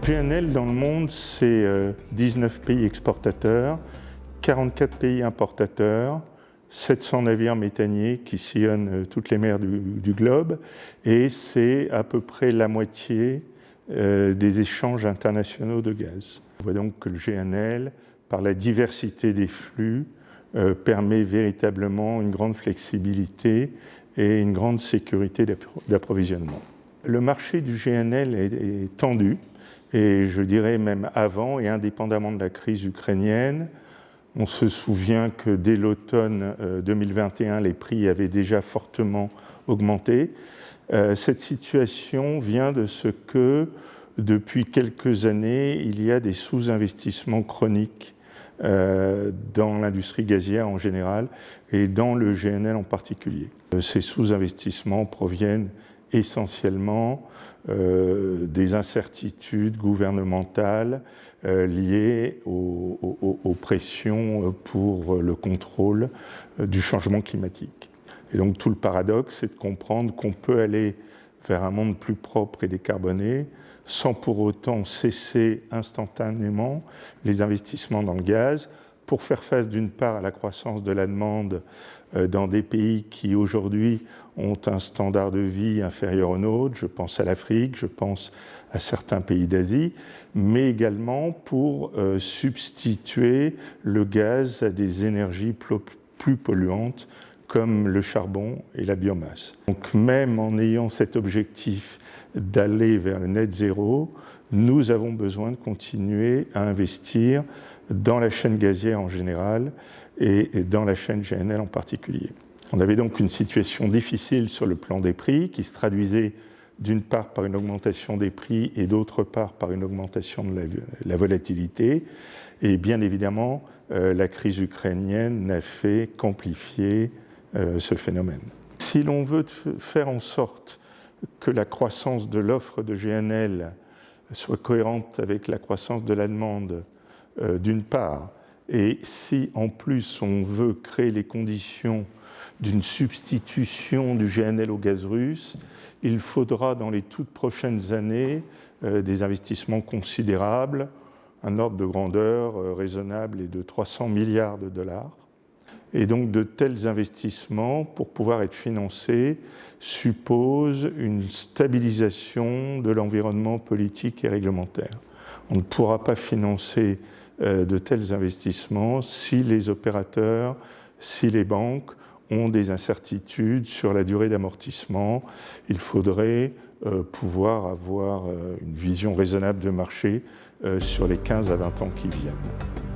GNL dans le monde, c'est 19 pays exportateurs, 44 pays importateurs, 700 navires méthaniers qui sillonnent toutes les mers du globe, et c'est à peu près la moitié des échanges internationaux de gaz. On voit donc que le GNL, par la diversité des flux, permet véritablement une grande flexibilité et une grande sécurité d'approvisionnement. Le marché du GNL est tendu, et je dirais même avant et indépendamment de la crise ukrainienne. On se souvient que dès l'automne 2021, les prix avaient déjà fortement augmenté. Cette situation vient de ce que, depuis quelques années, il y a des sous-investissements chroniques dans l'industrie gazière en général et dans le GNL en particulier. Ces sous-investissements proviennent essentiellement des incertitudes gouvernementales liées aux pressions pour le contrôle du changement climatique. Et donc tout le paradoxe, c'est de comprendre qu'on peut aller vers un monde plus propre et décarboné sans pour autant cesser instantanément les investissements dans le gaz pour faire face d'une part à la croissance de la demande dans des pays qui aujourd'hui ont un standard de vie inférieur au nôtre, je pense à l'Afrique, je pense à certains pays d'Asie, mais également pour substituer le gaz à des énergies plus polluantes comme le charbon et la biomasse. Donc même en ayant cet objectif d'aller vers le net zéro, nous avons besoin de continuer à investir dans la chaîne gazière en général et dans la chaîne GNL en particulier. On avait donc une situation difficile sur le plan des prix qui se traduisait d'une part par une augmentation des prix et d'autre part par une augmentation de la volatilité. Et bien évidemment, la crise ukrainienne n'a fait qu'amplifier ce phénomène. Si l'on veut faire en sorte que la croissance de l'offre de GNL soit cohérente avec la croissance de la demande d'une part, et si en plus on veut créer les conditions d'une substitution du GNL au gaz russe, il faudra dans les toutes prochaines années des investissements considérables, un ordre de grandeur raisonnable est de 300 milliards de dollars. Et donc de tels investissements, pour pouvoir être financés, supposent une stabilisation de l'environnement politique et réglementaire. On ne pourra pas financer de tels investissements si les opérateurs, si les banques ont des incertitudes sur la durée d'amortissement. Il faudrait pouvoir avoir une vision raisonnable de marché sur les 15 à 20 ans qui viennent.